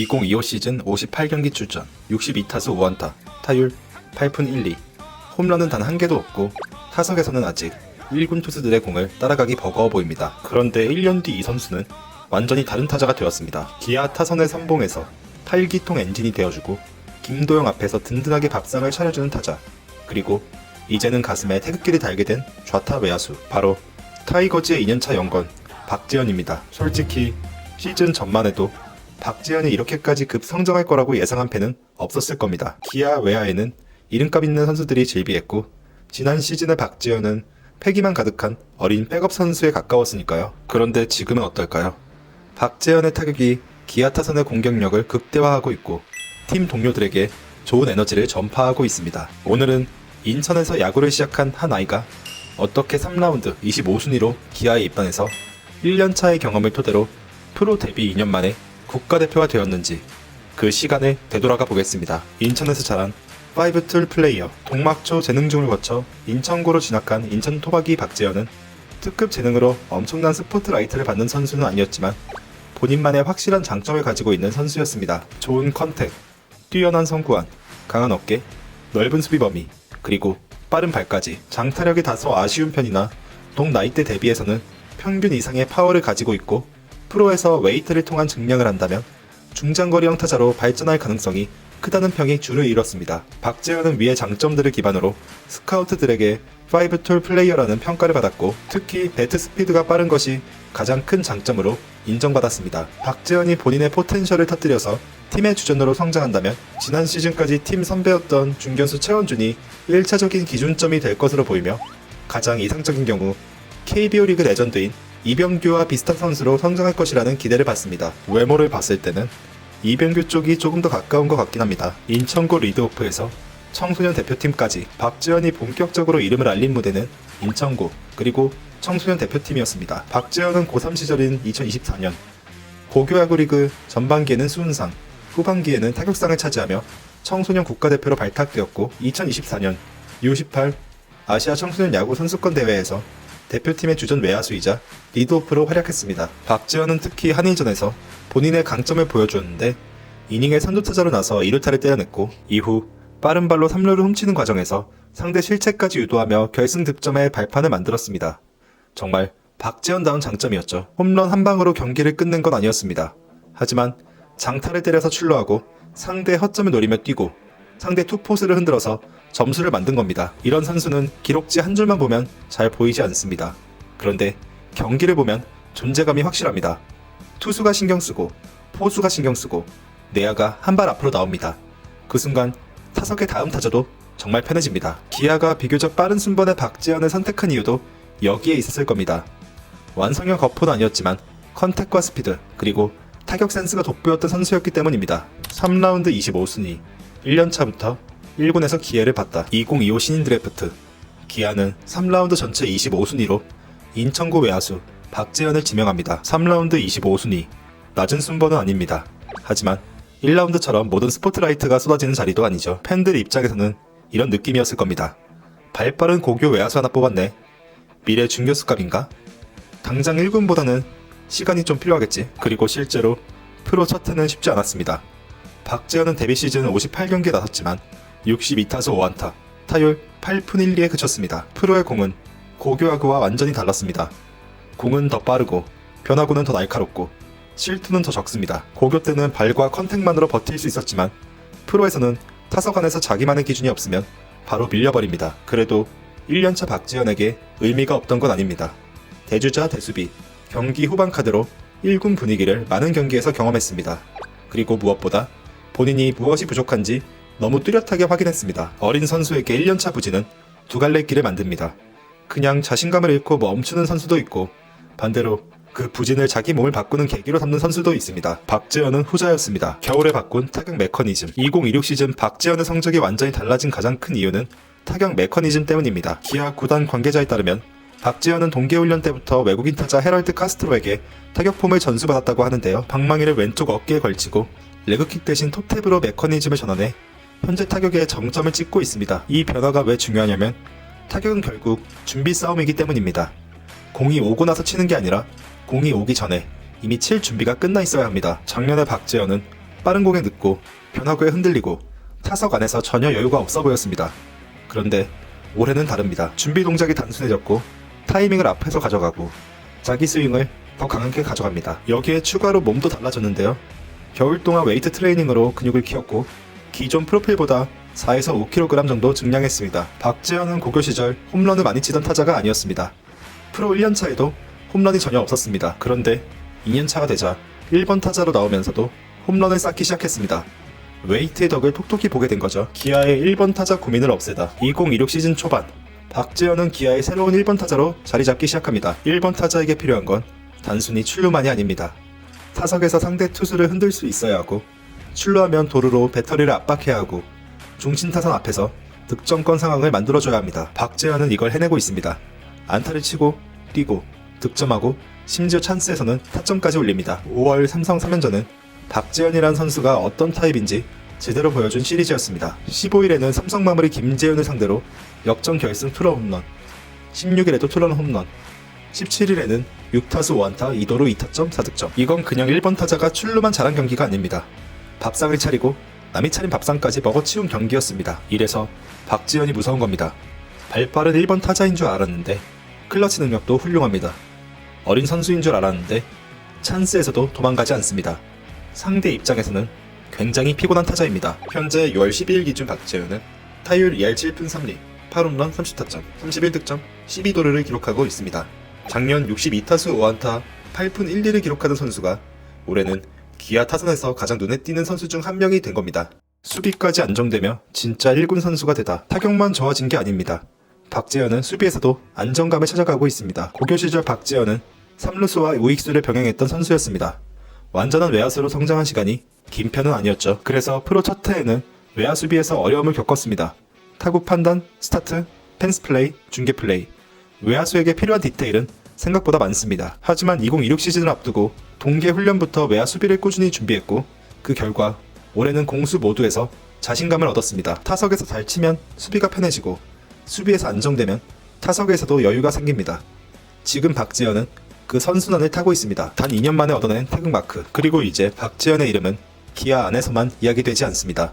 2025 시즌 58경기 출전, 62타수 5안타, 타율 8푼 1리, 홈런은 단 한 개도 없고 타석에서는 아직 1군 투수들의 공을 따라가기 버거워 보입니다. 그런데 1년 뒤 이 선수는 완전히 다른 타자가 되었습니다. 기아 타선의 선봉에서 8기통 엔진이 되어주고 김도영 앞에서 든든하게 밥상을 차려주는 타자, 그리고 이제는 가슴에 태극기를 달게 된 좌타 외야수, 바로 타이거즈의 2년차 영건 박재현입니다. 솔직히 시즌 전만 해도 박재현이 이렇게까지 급성장할 거라고 예상한 팬은 없었을 겁니다. 기아 외야에는 이름값 있는 선수들이 즐비했고 지난 시즌의 박재현은 패기만 가득한 어린 백업 선수에 가까웠으니까요. 그런데 지금은 어떨까요? 박재현의 타격이 기아 타선의 공격력을 극대화하고 있고 팀 동료들에게 좋은 에너지를 전파하고 있습니다. 오늘은 인천에서 야구를 시작한 한 아이가 어떻게 3라운드 25순위로 기아에 입단해서 1년차의 경험을 토대로 프로 데뷔 2년 만에 국가대표가 되었는지 그 시간을 되돌아가 보겠습니다. 인천에서 자란 5툴 플레이어, 동막초 재능중을 거쳐 인천고로 진학한 인천 토박이 박재현은 특급 재능으로 엄청난 스포트라이트를 받는 선수는 아니었지만 본인만의 확실한 장점을 가지고 있는 선수였습니다. 좋은 컨택, 뛰어난 성구안, 강한 어깨, 넓은 수비 범위, 그리고 빠른 발까지. 장타력이 다소 아쉬운 편이나 동 나이대 대비해서는 평균 이상의 파워를 가지고 있고 프로에서 웨이트를 통한 증명을 한다면 중장거리형 타자로 발전할 가능성이 크다는 평이 줄을 이뤘습니다. 박재현은 위의 장점들을 기반으로 스카우트들에게 5툴 플레이어라는 평가를 받았고 특히 배트 스피드가 빠른 것이 가장 큰 장점으로 인정받았습니다. 박재현이 본인의 포텐셜을 터뜨려서 팀의 주전으로 성장한다면 지난 시즌까지 팀 선배였던 중견수 최원준이 1차적인 기준점이 될 것으로 보이며 가장 이상적인 경우 KBO 리그 레전드인 이병규와 비슷한 선수로 성장할 것이라는 기대를 받습니다. 외모를 봤을 때는 이병규 쪽이 조금 더 가까운 것 같긴 합니다. 인천고 리드오프에서 청소년 대표팀까지 박재현이 본격적으로 이름을 알린 무대는 인천고 그리고 청소년 대표팀이었습니다. 박재현은 고3 시절인 2024년 고교야구 리그 전반기에는 수훈상, 후반기에는 타격상을 차지하며 청소년 국가대표로 발탁되었고 2024년 U18 아시아 청소년 야구 선수권 대회에서 대표팀의 주전 외야수이자 리드오프로 활약했습니다. 박재현은 특히 한일전에서 본인의 강점을 보여주었는데 이닝에 선두타자로 나서 2루타를 때려냈고 이후 빠른 발로 3루를 훔치는 과정에서 상대 실책까지 유도하며 결승 득점의 발판을 만들었습니다. 정말 박재현다운 장점이었죠. 홈런 한 방으로 경기를 끝낸 건 아니었습니다. 하지만 장타를 때려서 출루하고 상대 허점을 노리며 뛰고 상대 투포수를 흔들어서 점수를 만든 겁니다. 이런 선수는 기록지 한 줄만 보면 잘 보이지 않습니다. 그런데 경기를 보면 존재감이 확실합니다. 투수가 신경쓰고 포수가 신경쓰고 내야가 한 발 앞으로 나옵니다. 그 순간 타석의 다음 타자도 정말 편해집니다. 기아가 비교적 빠른 순번에 박재현을 선택한 이유도 여기에 있었을 겁니다. 완성형 거포는 아니었지만 컨택과 스피드 그리고 타격 센스가 돋보였던 선수였기 때문입니다. 3라운드 25순위 1년차부터 1군에서 기회를 받다. 2025 신인 드래프트 기아는 3라운드 전체 25순위로 인천고 외야수 박재현을 지명합니다. 3라운드 25순위 낮은 순번은 아닙니다. 하지만 1라운드처럼 모든 스포트라이트가 쏟아지는 자리도 아니죠. 팬들 입장에서는 이런 느낌이었을 겁니다. 발빠른 고교 외야수 하나 뽑았네. 미래 중교수급인가? 당장 1군보다는 시간이 좀 필요하겠지. 그리고 실제로 프로 첫 해는 쉽지 않았습니다. 박재현은 데뷔 시즌 58경기에 나섰지만 62타수 5안타, 타율 8푼 1리에 그쳤습니다. 프로의 공은 고교야구와 완전히 달랐습니다. 공은 더 빠르고 변화구는 더 날카롭고 실투는 더 적습니다. 고교 때는 발과 컨택만으로 버틸 수 있었지만 프로에서는 타석 안에서 자기만의 기준이 없으면 바로 밀려버립니다. 그래도 1년차 박재현에게 의미가 없던 건 아닙니다. 대주자 대수비, 경기 후반 카드로 1군 분위기를 많은 경기에서 경험했습니다. 그리고 무엇보다 본인이 무엇이 부족한지 너무 뚜렷하게 확인했습니다. 어린 선수에게 1년차 부진은 두 갈래 길을 만듭니다. 그냥 자신감을 잃고 멈추는 선수도 있고 반대로 그 부진을 자기 몸을 바꾸는 계기로 삼는 선수도 있습니다. 박재현은 후자였습니다. 겨울에 바꾼 타격 메커니즘. 2026 시즌 박재현의 성적이 완전히 달라진 가장 큰 이유는 타격 메커니즘 때문입니다. 기아 구단 관계자에 따르면 박재현은 동계훈련 때부터 외국인 타자 헤럴드 카스트로에게 타격폼을 전수받았다고 하는데요. 방망이를 왼쪽 어깨에 걸치고 레그킥 대신 톱탭으로 메커니즘을 전환해 현재 타격에 정점을 찍고 있습니다. 이 변화가 왜 중요하냐면 타격은 결국 준비 싸움이기 때문입니다. 공이 오고 나서 치는 게 아니라 공이 오기 전에 이미 칠 준비가 끝나 있어야 합니다. 작년에 박재현은 빠른 공에 늦고 변화구에 흔들리고 타석 안에서 전혀 여유가 없어 보였습니다. 그런데 올해는 다릅니다. 준비 동작이 단순해졌고 타이밍을 앞에서 가져가고 자기 스윙을 더 강하게 가져갑니다. 여기에 추가로 몸도 달라졌는데요. 겨울 동안 웨이트 트레이닝으로 근육을 키웠고 기존 프로필보다 4에서 5kg 정도 증량했습니다. 박재현은 고교 시절 홈런을 많이 치던 타자가 아니었습니다. 프로 1년차에도 홈런이 전혀 없었습니다. 그런데 2년차가 되자 1번 타자로 나오면서도 홈런을 쌓기 시작했습니다. 웨이트의 덕을 톡톡히 보게 된 거죠. 기아의 1번 타자 고민을 없애다. 2026 시즌 초반 박재현은 기아의 새로운 1번 타자로 자리 잡기 시작합니다. 1번 타자에게 필요한 건 단순히 출루만이 아닙니다. 타석에서 상대 투수를 흔들 수 있어야 하고 출루하면 도루로 배터리를 압박해야 하고 중심 타선 앞에서 득점권 상황을 만들어줘야 합니다. 박재현은 이걸 해내고 있습니다. 안타를 치고 뛰고 득점하고 심지어 찬스에서는 타점까지 올립니다. 5월 삼성 3연전은 박재현이란 선수가 어떤 타입인지 제대로 보여준 시리즈였습니다. 15일에는 삼성 마무리 김재현을 상대로 역전 결승 투런 홈런, 16일에도 투런 홈런, 17일에는 6타수 5안타 2도루 2타점 4득점. 이건 그냥 1번 타자가 출루만 잘한 경기가 아닙니다. 밥상을 차리고 남이 차린 밥상까지 먹어치운 경기였습니다. 이래서 박지현이 무서운 겁니다. 발빠른 1번 타자인 줄 알았는데 클러치 능력도 훌륭합니다. 어린 선수인 줄 알았는데 찬스에서도 도망가지 않습니다. 상대 입장에서는 굉장히 피곤한 타자입니다. 현재 6월 12일 기준 박지현은 타율 2할 7푼 3리, 8홈런 30타점, 31득점, 12도루를 기록하고 있습니다. 작년 62타수 5안타 8푼 1리를 기록하는 선수가 올해는 기아 타선에서 가장 눈에 띄는 선수 중 한 명이 된 겁니다. 수비까지 안정되며 진짜 1군 선수가 되다. 타격만 좋아진 게 아닙니다. 박재현은 수비에서도 안정감을 찾아가고 있습니다. 고교 시절 박재현은 3루수와 우익수를 병행했던 선수였습니다. 완전한 외야수로 성장한 시간이 긴 편은 아니었죠. 그래서 프로 첫 해에는 외야 수비에서 어려움을 겪었습니다. 타구 판단, 스타트, 펜스 플레이, 중계 플레이. 외야수에게 필요한 디테일은 생각보다 많습니다. 하지만 2026 시즌을 앞두고 동계 훈련부터 외야 수비를 꾸준히 준비했고 그 결과 올해는 공수 모두에서 자신감을 얻었습니다. 타석에서 잘 치면 수비가 편해지고 수비에서 안정되면 타석에서도 여유가 생깁니다. 지금 박지현은 그 선순환을 타고 있습니다. 단 2년 만에 얻어낸 태극마크. 그리고 이제 박지현의 이름은 기아 안에서만 이야기되지 않습니다.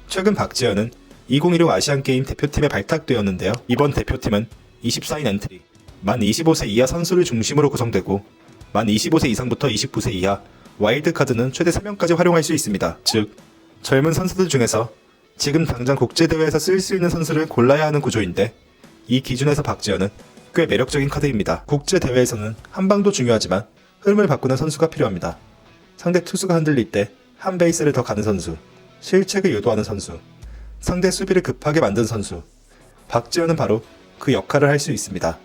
최근 박지현은 2016 아시안게임 대표팀에 발탁되었는데요. 이번 대표팀은 24인 엔트리, 만 25세 이하 선수를 중심으로 구성되고 만 25세 이상부터 29세 이하 와일드카드는 최대 3명까지 활용할 수 있습니다. 즉, 젊은 선수들 중에서 지금 당장 국제대회에서 쓸 수 있는 선수를 골라야 하는 구조인데 이 기준에서 박지현은 꽤 매력적인 카드입니다. 국제대회에서는 한방도 중요하지만 흐름을 바꾸는 선수가 필요합니다. 상대 투수가 흔들릴 때 한 베이스를 더 가는 선수, 실책을 유도하는 선수, 상대 수비를 급하게 만든 선수. 박지현은 바로 그 역할을 할 수 있습니다.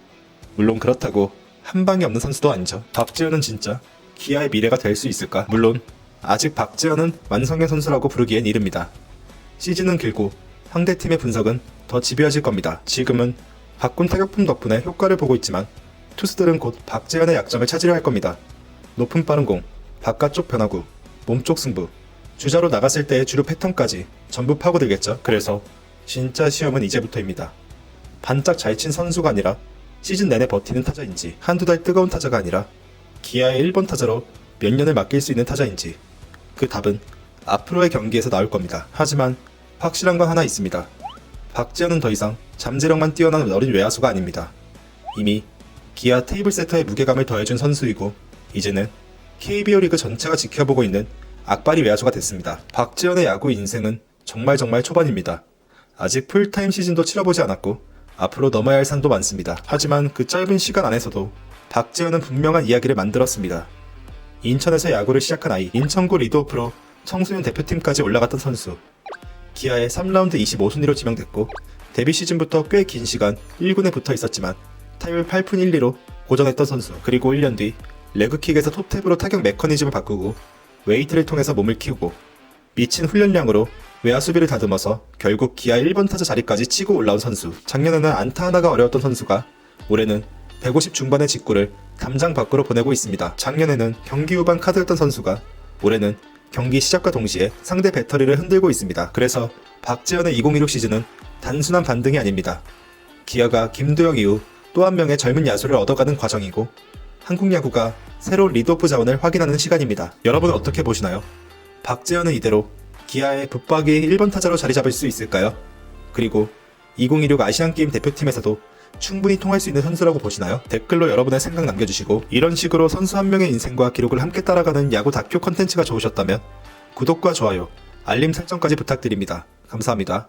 물론 그렇다고 한 방이 없는 선수도 아니죠. 박지현은 진짜 기아의 미래가 될 수 있을까? 물론 아직 박지현은 완성형 선수라고 부르기엔 이릅니다. 시즌은 길고 상대팀의 분석은 더 집요해질 겁니다. 지금은 바꾼 타격품 덕분에 효과를 보고 있지만 투수들은 곧 박지현의 약점을 찾으려 할 겁니다. 높은 빠른 공, 바깥쪽 변화구, 몸쪽 승부, 주자로 나갔을 때의 주루 패턴까지 전부 파고들겠죠. 그래서 진짜 시험은 이제부터입니다. 반짝 잘 친 선수가 아니라 시즌 내내 버티는 타자인지, 한두 달 뜨거운 타자가 아니라 기아의 1번 타자로 몇 년을 맡길 수 있는 타자인지 그 답은 앞으로의 경기에서 나올 겁니다. 하지만 확실한 건 하나 있습니다. 박지현은 더 이상 잠재력만 뛰어난 어린 외야수가 아닙니다. 이미 기아 테이블 세터의 무게감을 더해준 선수이고 이제는 KBO 리그 전체가 지켜보고 있는 악바리 외야수가 됐습니다. 박지현의 야구 인생은 정말 초반입니다. 아직 풀타임 시즌도 치러보지 않았고 앞으로 넘어야 할 산도 많습니다. 하지만 그 짧은 시간 안에서도 박지현은 분명한 이야기를 만들었습니다. 인천에서 야구를 시작한 아이, 인천구 리드오프로 청소년 대표팀까지 올라갔던 선수, 기아의 3라운드 25순위로 지명됐고 데뷔 시즌부터 꽤 긴 시간 1군에 붙어 있었지만 타율 8푼 1리로 고전했던 선수. 그리고 1년 뒤 레그킥에서 톱탭으로 타격 메커니즘을 바꾸고 웨이트를 통해서 몸을 키우고 미친 훈련량으로 외야 수비를 다듬어서 결국 기아 1번 타자 자리까지 치고 올라온 선수. 작년에는 안타 하나가 어려웠던 선수가 올해는 150 중반의 직구를 담장 밖으로 보내고 있습니다. 작년에는 경기 후반 카드였던 선수가 올해는 경기 시작과 동시에 상대 배터리를 흔들고 있습니다. 그래서 박지현의 2016 시즌은 단순한 반등이 아닙니다. 기아가 김도영 이후 또 한 명의 젊은 야수를 얻어가는 과정이고 한국 야구가 새로운 리드오프 자원을 확인하는 시간입니다. 여러분은 어떻게 보시나요? 박재현은 이대로 기아의 붙박이 1번 타자로 자리 잡을 수 있을까요? 그리고 2026 아시안게임 대표팀에서도 충분히 통할 수 있는 선수라고 보시나요? 댓글로 여러분의 생각 남겨주시고, 이런 식으로 선수 한 명의 인생과 기록을 함께 따라가는 야구 다큐 컨텐츠가 좋으셨다면 구독과 좋아요, 알림 설정까지 부탁드립니다. 감사합니다.